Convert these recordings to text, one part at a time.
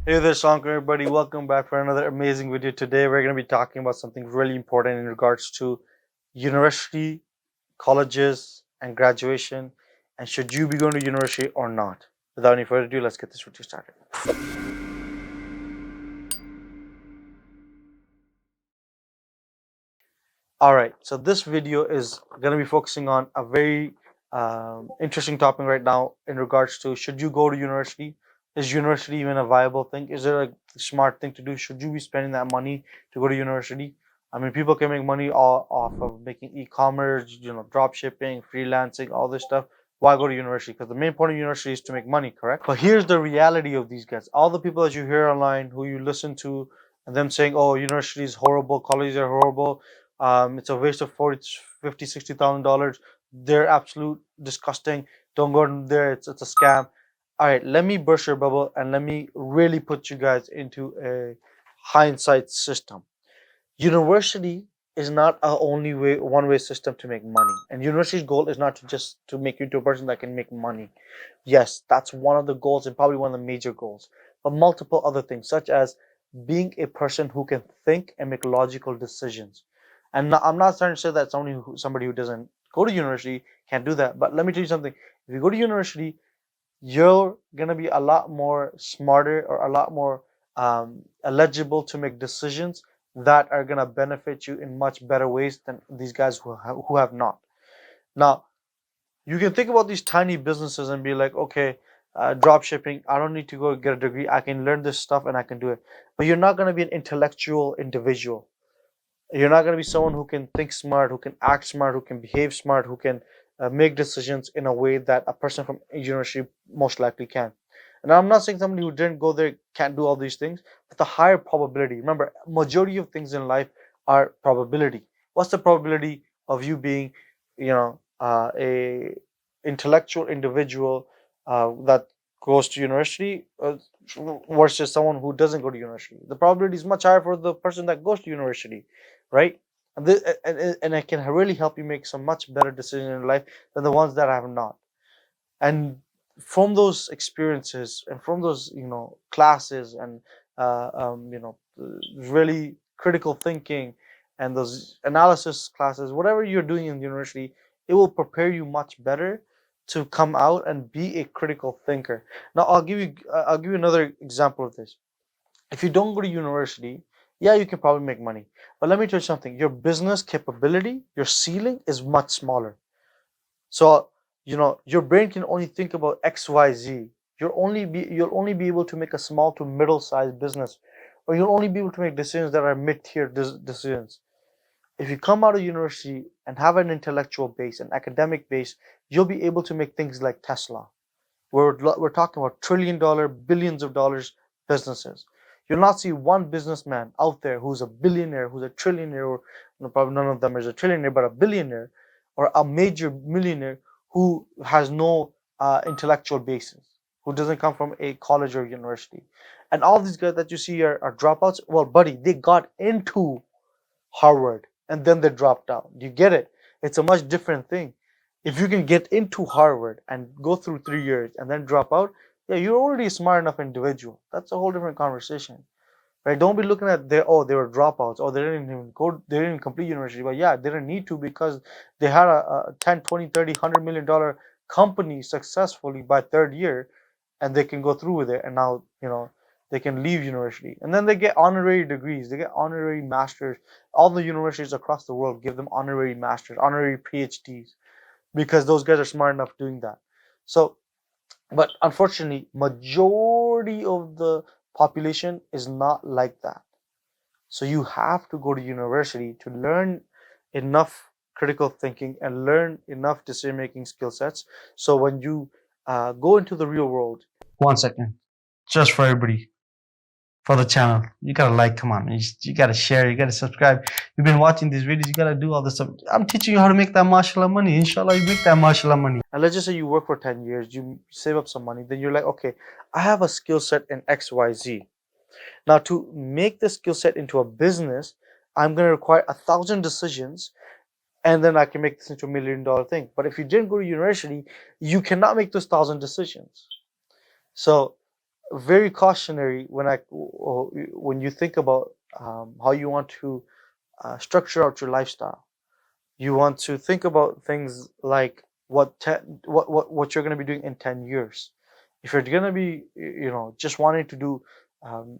Hey there, Shankar, everybody. Welcome back for another amazing video. Today, we're going to be talking about something really important in regards to university, colleges, and graduation. And should you be going to university or not? Without any further ado, let's get this video started. All right, so this video is going to be focusing on a very interesting topic right now in regards to should you go to university? Is university even a viable thing? Is it a smart thing to do? Should you be spending that money to go to university? I mean, people can make money all off of making e-commerce, drop shipping, freelancing, all this stuff. Why go to university? Because the main point of university is to make money, correct? But here's the reality of these guys. All the people that you hear online, who you listen to, and them saying, "Oh, university is horrible, colleges are horrible, it's a waste of 40, 50, $60,000. They're absolute disgusting. Don't go there. It's a scam." All right, let me burst your bubble and let me really put you guys into a hindsight system. University is not a only way one way system to make money. And university's goal is not to just to make you into a person that can make money. Yes, that's one of the goals and probably one of the major goals. But multiple other things, such as being a person who can think and make logical decisions. And I'm not trying to say that somebody who doesn't go to university can't do that. But let me tell you something. If you go to university, you're gonna be a lot more smarter or a lot more eligible to make decisions that are gonna benefit you in much better ways than these guys who have not. Now, you can think about these tiny businesses and be like, okay, drop shipping. I don't need to go get a degree. I can learn this stuff and I can do it. But you're not gonna be an intellectual individual. You're not going to be someone who can think smart, who can act smart, who can behave smart, who can make decisions in a way that a person from a university most likely can. And I'm not saying somebody who didn't go there can't do all these things, but the higher probability. Remember, majority of things in life are probability. What's the probability of you being, a intellectual individual that goes to university versus someone who doesn't go to university? The probability is much higher for the person that goes to university, right? And it can really help you make some much better decisions in life than the ones that have not. And from those experiences and from those classes and really critical thinking and those analysis classes, whatever you're doing in university, it will prepare you much better to come out and be a critical thinker. Now I'll give you another example of this. If you don't go to university, yeah, you can probably make money. But let me tell you something, your business capability, your ceiling is much smaller. So, your brain can only think about XYZ. You'll only be able to make a small to middle sized business, or you'll only be able to make decisions that are mid tier decisions. If you come out of university and have an intellectual base, an academic base, you'll be able to make things like Tesla. We're talking about $1 trillion, billions of dollars businesses. You'll not see one businessman out there who's a billionaire, who's a trillionaire, or probably none of them is a trillionaire, but a billionaire or a major millionaire who has no intellectual basis, who doesn't come from a college or university. And all these guys that you see are dropouts. Well, buddy, they got into Harvard and then they dropped out. Do you get it? It's a much different thing. If you can get into Harvard and go through 3 years and then drop out, yeah, you're already a smart enough individual. That's a whole different conversation, right? Don't be looking at they were dropouts, or they didn't complete university. But yeah, they didn't need to because they had a 10, 20, 30, $100 million company successfully by third year, and they can go through with it. And now, they can leave university, and then they get honorary degrees, they get honorary masters. All the universities across the world give them honorary masters, honorary PhDs, because those guys are smart enough doing that. So, but unfortunately, majority of the population is not like that. So you have to go to university to learn enough critical thinking and learn enough decision making skill sets. So when you go into the real world, 1 second, just for everybody, for the channel. You gotta like, come on, you gotta share, you gotta subscribe. You've been watching these videos, you gotta do all this stuff. I'm teaching you how to make that mashallah money. Inshallah, you make that mashallah money. And let's just say you work for 10 years, you save up some money, then you're like, okay, I have a skill set in XYZ. Now, to make the skill set into a business, I'm gonna require 1,000 decisions, and then I can make this into $1 million thing. But if you didn't go to university, you cannot make those 1,000 decisions. So very cautionary when you think about how you want to structure out your lifestyle. You want to think about things like what you're going to be doing in 10 years. If you're going to be just wanting to do um,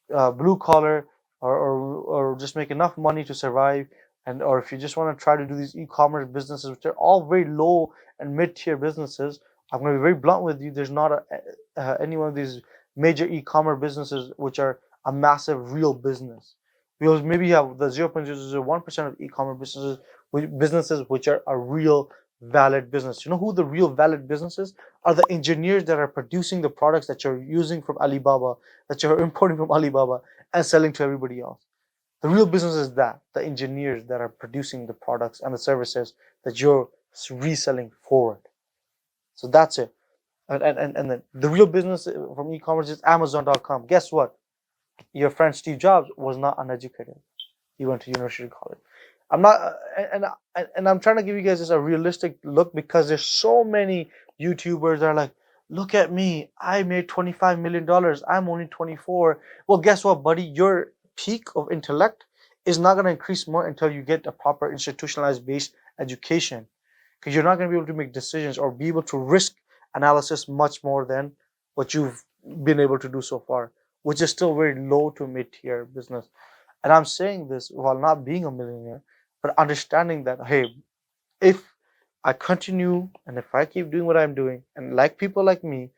blue collar, or just make enough money to survive, and or if you just want to try to do these e-commerce businesses, which are all very low and mid-tier businesses. I'm going to be very blunt with you. There's not any one of these major e-commerce businesses which are a massive real business. Because maybe you have the 0.001% of e-commerce businesses which are a real valid business. You know who the real valid businesses are? The engineers that are producing the products that you're using from Alibaba, that you're importing from Alibaba and selling to everybody else. The real business is that the engineers that are producing the products and the services that you're reselling forward. So that's it. And then the real business from e-commerce is Amazon.com. Guess what? Your friend Steve Jobs was not uneducated. He went to university college. I'm not, and I'm trying to give you guys just a realistic look, because there's so many YouTubers that are like, look at me, I made $25 million. I'm only 24. Well, guess what, buddy? Your peak of intellect is not going to increase more until you get a proper institutionalized based education, because you're not going to be able to make decisions or be able to risk analysis much more than what you've been able to do so far, which is still very low to mid tier business. And I'm saying this while not being a millionaire, but understanding that, hey, if I continue and if I keep doing what I'm doing, and like people like me,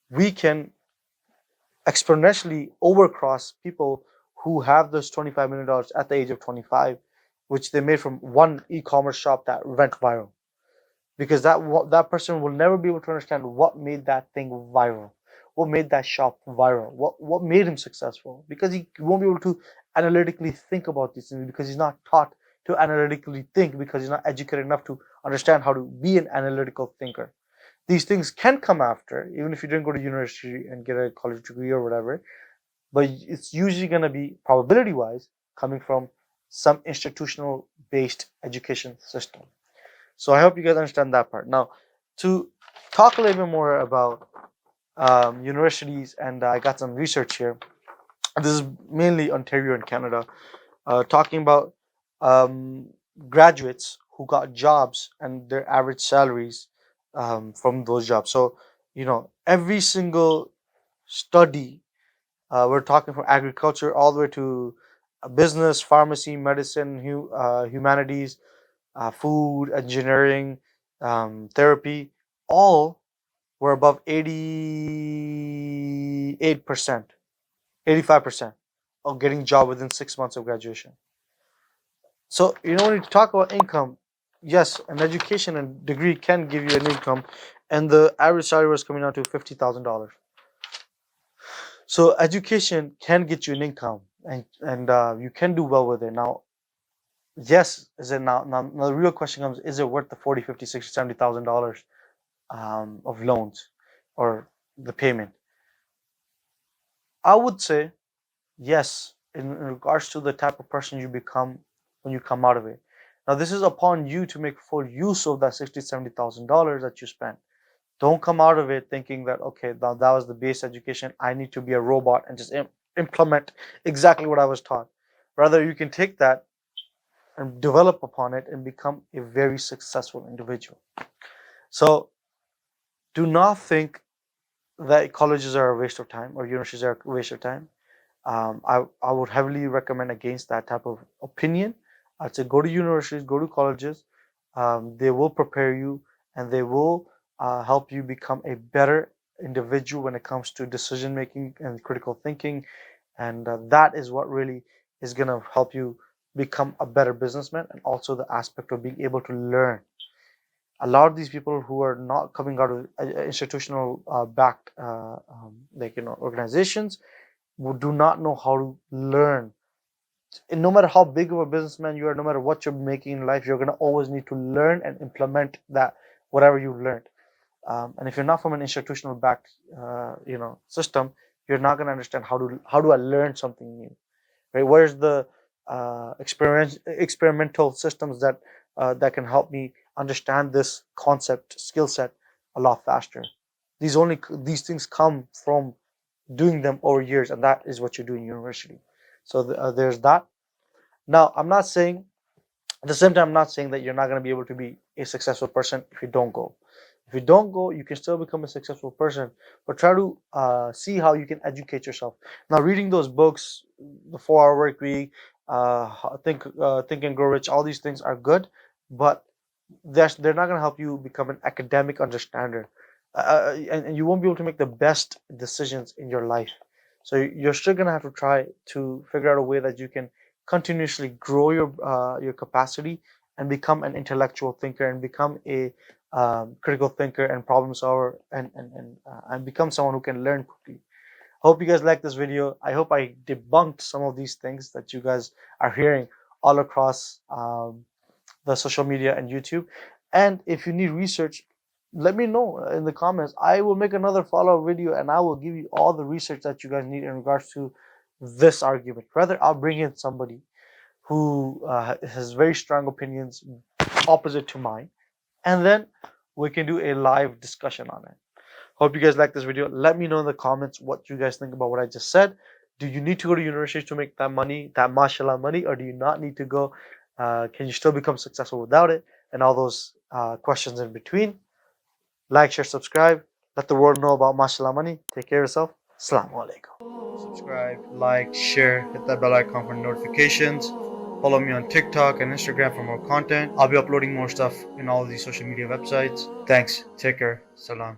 we can exponentially overcross people who have those $25 million at the age of 25, which they made from one e-commerce shop that went viral. Because that person will never be able to understand what made that thing viral, what made that shop viral, what made him successful, because he won't be able to analytically think about these things, because he's not taught to analytically think, because he's not educated enough to understand how to be an analytical thinker. These things can come after, even if you didn't go to university and get a college degree or whatever, but it's usually going to be, probability wise, coming from some institutional based education system. So I hope you guys understand that part. Now, to talk a little bit more about universities, and I got some research here. This is mainly Ontario and Canada, talking about um, graduates who got jobs and their average salaries from those jobs. So, every single study, we're talking from agriculture all the way to business, pharmacy, medicine, humanities, food, engineering, therapy, all were above 88%, 85% of getting job within 6 months of graduation. So, when you talk about income, yes, an education and degree can give you an income, and the average salary was coming out to $50,000. So, education can get you an income, and you can do well with it. Now, yes, is it now the real question comes, is it worth the 40, 50, 60, $70,000 of loans or the payment? I would say yes, in regards to the type of person you become when you come out of it. Now, this is upon you to make full use of that 60, $70,000 that you spent. Don't come out of it thinking that, okay, now that was the base education. I need to be a robot and just implement exactly what I was taught. Rather, you can take that and develop upon it and become a very successful individual. So, do not think that colleges are a waste of time or universities are a waste of time. I would heavily recommend against that type of opinion. I'd say go to universities, go to colleges. They will prepare you, and they will help you become a better individual when it comes to decision making and critical thinking. And that is what really is going to help you become a better businessman, and also the aspect of being able to learn. A lot of these people who are not coming out of institutional backed organizations who do not know how to learn. And no matter how big of a businessman you are, no matter what you're making in life, you're going to always need to learn and implement that whatever you've learned. And if you're not from an institutional backed system, you're not going to understand how do I learn something new, right? Where's the experimental systems that can help me understand this concept skill set a lot faster. These things come from doing them over years, and that is what you do in university. So there's that. Now, I'm not saying at the same time, I'm not saying that you're not going to be able to be a successful person if you don't go. If you don't go, you can still become a successful person, but try to see how you can educate yourself. Now, reading those books, the 4 Hour Work Week, Think and Grow Rich, all these things are good, but they're not going to help you become an academic understander, and you won't be able to make the best decisions in your life. So you're still going to have to try to figure out a way that you can continuously grow your capacity and become an intellectual thinker and become a critical thinker and problem solver, and become someone who can learn quickly. Hope you guys like this video. I hope I debunked some of these things that you guys are hearing all across the social media and YouTube. And if you need research, let me know in the comments. I will make another follow-up video and I will give you all the research that you guys need in regards to this argument. Rather, I'll bring in somebody who has very strong opinions opposite to mine, and then we can do a live discussion on it. Hope you guys like this video. Let me know in the comments what you guys think about what I just said. Do you need to go to university to make that money, that mashallah money, or do you not need to go? Can you still become successful without it? And all those questions in between. Like, share, subscribe. Let the world know about mashallah money. Take care of yourself. Assalamu alaikum. Subscribe, like, share, hit that bell icon for notifications. Follow me on TikTok and Instagram for more content. I'll be uploading more stuff in all of these social media websites. Thanks. Take care. Salam.